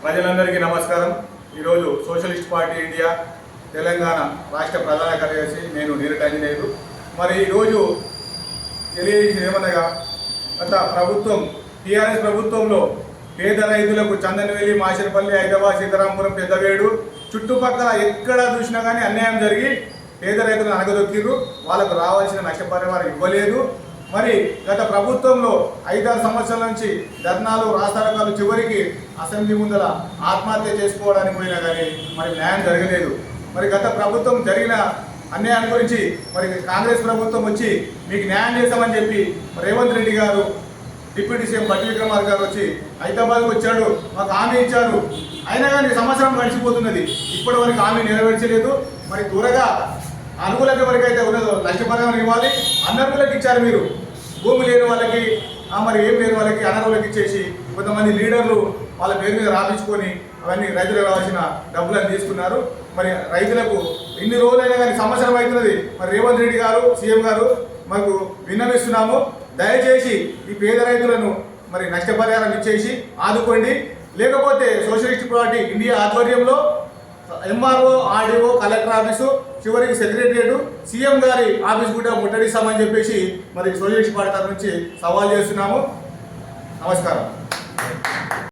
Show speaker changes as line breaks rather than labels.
ప్రజలందరికీ నమస్కారం. ఈరోజు సోషలిస్ట్ పార్టీ ఇండియా తెలంగాణ రాష్ట్ర ప్రధాన కార్యదర్శి నేను నీరట్ ఆంజనేయులు. మరి ఈరోజు తెలియజేసింది ఏమనగా, గత ప్రభుత్వం టీఆర్ఎస్ ప్రభుత్వంలో పేద రైతులకు చందనవేలి, మాషరపల్లి, హైదరాబాద్, సీతారాంపురం, పెద్దవేడు చుట్టుపక్కల ఎక్కడ చూసినా కానీ అన్యాయం జరిగి పేద రైతులను అనగదొక్కిర్రు. వాళ్ళకు రావాల్సిన నష్టపరిహారం ఇవ్వలేదు. మరి గత ప్రభుత్వంలో 5-6 సంవత్సరాల నుంచి ధర్నాలు, రాస్తారోకాలు, చివరికి అసెంబ్లీ ముందర ఆత్మహత్య చేసుకోవడానికి పోయినా కానీ మరి న్యాయం జరగలేదు. మరి గత ప్రభుత్వం జరిగిన అన్యాయం గురించి మరి కాంగ్రెస్ ప్రభుత్వం వచ్చి మీకు న్యాయం చేస్తామని చెప్పి రేవంత్ రెడ్డి గారు, డిప్యూటీ సీఎం బట్టి విక్రమార్క గారు వచ్చి హైదరాబాద్కు వచ్చాడు, మాకు హామీ ఇచ్చారు. అయినా కానీ సంవత్సరం గడిచిపోతున్నది, ఇప్పటి వరకు హామీ నెరవేర్చలేదు. మరి త్వరగా అనుకూలత ఎవరికైతే ఉన్నదో నష్టపరిహారం ఇవ్వాలి. అనర్హులకు ఇచ్చారు మీరు, భూమి లేని వాళ్ళకి, మరి ఏం లేని వాళ్ళకి అనర్హులకు ఇచ్చేసి కొంతమంది లీడర్లు వాళ్ళ పేరు మీద రాపించుకొని అవన్నీ రైతులకు రావాల్సిన డబ్బులను తీసుకున్నారు. మరి రైతులకు ఇన్ని రోజులైనా కానీ సంవత్సరం అవుతున్నది. మరి రేవంత్ రెడ్డి గారు, సీఎం గారు మాకు విన్నవిస్తున్నాము, దయచేసి ఈ పేద రైతులను మరి నష్టపరిహారం ఇచ్చేసి ఆదుకోండి. లేకపోతే సోషలిస్ట్ పార్టీ ఇండియా ఆధ్వర్యంలో ఎంఆర్ఓ, ఆర్డీఓ, కలెక్టర్ ఆఫీసు, చివరికి సెక్రటరియట్, సీఎం గారి ఆఫీస్ కూడా ముట్టడిస్తామని చెప్పేసి మరి సోషలిస్ట్ పార్టీ తరఫు నుంచి సవాల్ చేస్తున్నాము. నమస్కారం.